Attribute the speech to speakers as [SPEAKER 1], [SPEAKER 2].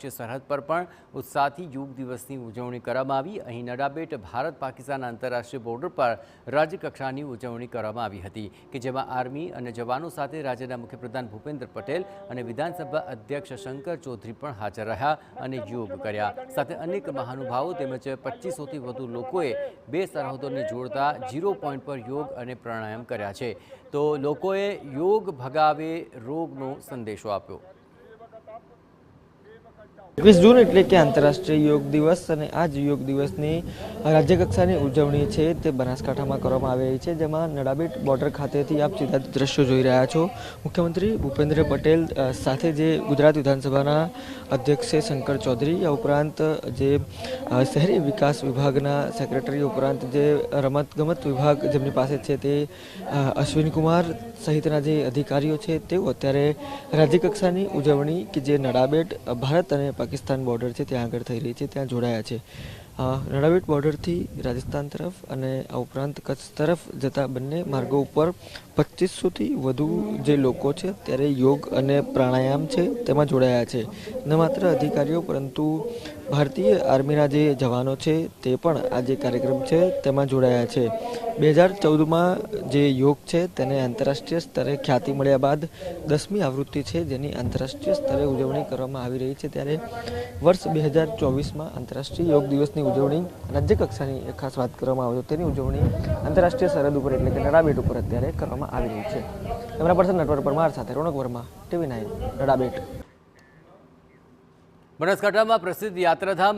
[SPEAKER 1] આંતરરાષ્ટ્રીય સરહદ પર પણ ઉત્સાહથી યોગ દિવસની ઉજવણી કરવામાં આવી। અહીં નડાબેટ ભારત પાકિસ્તાન આંતરરાષ્ટ્રીય બોર્ડર પર રાજ્યકક્ષાની ઉજવણી કરવામાં આવી હતી કે જેમાં આર્મી અને જવાનો સાથે રાજ્યના મુખ્યપ્રધાન ભૂપેન્દ્ર પટેલ અને વિધાનસભા અધ્યક્ષ શંકર ચૌધરી પણ હાજર રહ્યા અને યોગ કર્યા। સાથે અનેક મહાનુભાવો તેમજ 2500થી વધુ લોકોએ બે સરહદોને જોડતા 0 પોઈન્ટ પર યોગ અને પ્રાણાયામ કર્યા છે। તો લોકોએ યોગ ભગાવે રોગનો સંદેશો આપ્યો।
[SPEAKER 2] 21 જૂન એટલે કે આંતરરાષ્ટ્રીય યોગ દિવસ અને આ જ યોગ દિવસની રાજ્યકક્ષાની ઉજવણી છે તે બનાસકાંઠામાં કરવામાં આવી રહી છે, જેમાં નડાબેટ બોર્ડર ખાતેથી આપ સીધા દ્રશ્યો જોઈ રહ્યા છો। મુખ્યમંત્રી ભૂપેન્દ્ર પટેલ સાથે જે ગુજરાત વિધાનસભાના અધ્યક્ષ છે શંકર ચૌધરી, આ ઉપરાંત જે શહેરી વિકાસ વિભાગના સેક્રેટરી ઉપરાંત જે રમતગમત વિભાગ જેમની પાસે છે તે અશ્વિન કુમાર સહિતના જે અધિકારીઓ છે તેઓ અત્યારે રાજ્યકક્ષાની ઉજવણી કે જે નડાબેટ ભારત અને પાકિસ્તાન બોર્ડર છે ત્યાં આગળ થઈ રહી છે ત્યાં જોડાયા છે। નડાબેટ બોર્ડરથી રાજસ્થાન તરફ અને આ ઉપરાંત કચ્છ તરફ જતા બંને માર્ગો ઉપર 2500થી વધુ જે લોકો છે ત્યારે યોગ અને પ્રાણાયામ છે તેમાં જોડાયા છે। ન માત્ર અધિકારીઓ પરંતુ ભારતીય આર્મીના જે જવાનો છે તે પણ આ જે કાર્યક્રમ છે તેમાં જોડાયા છે। 2014માં જે યોગ છે તેને આંતરરાષ્ટ્રીય સ્તરે ખ્યાતિ મળ્યા બાદ 10મી આવૃત્તિ છે જેની આંતરરાષ્ટ્રીય સ્તરે ઉજવણી કરવામાં આવી રહી છે, ત્યારે વર્ષ 2024માં આંતરરાષ્ટ્રીય યોગ દિવસની ઉજવણી રાજ્યકક્ષાની ખાસ વાત કરવામાં આવે તો તેની ઉજવણી આંતરરાષ્ટ્રીય સરહદ ઉપર એટલે કે નડાબેટ ઉપર અત્યારે કરવામાં આવી રહી છે। કેમેરા પર્સન નટવર પરમાર સાથે રોનક વર્મા, TV9 નડાબેટ।
[SPEAKER 1] બનાસકાંઠામાં પ્રસિદ્ધ યાત્રાધામ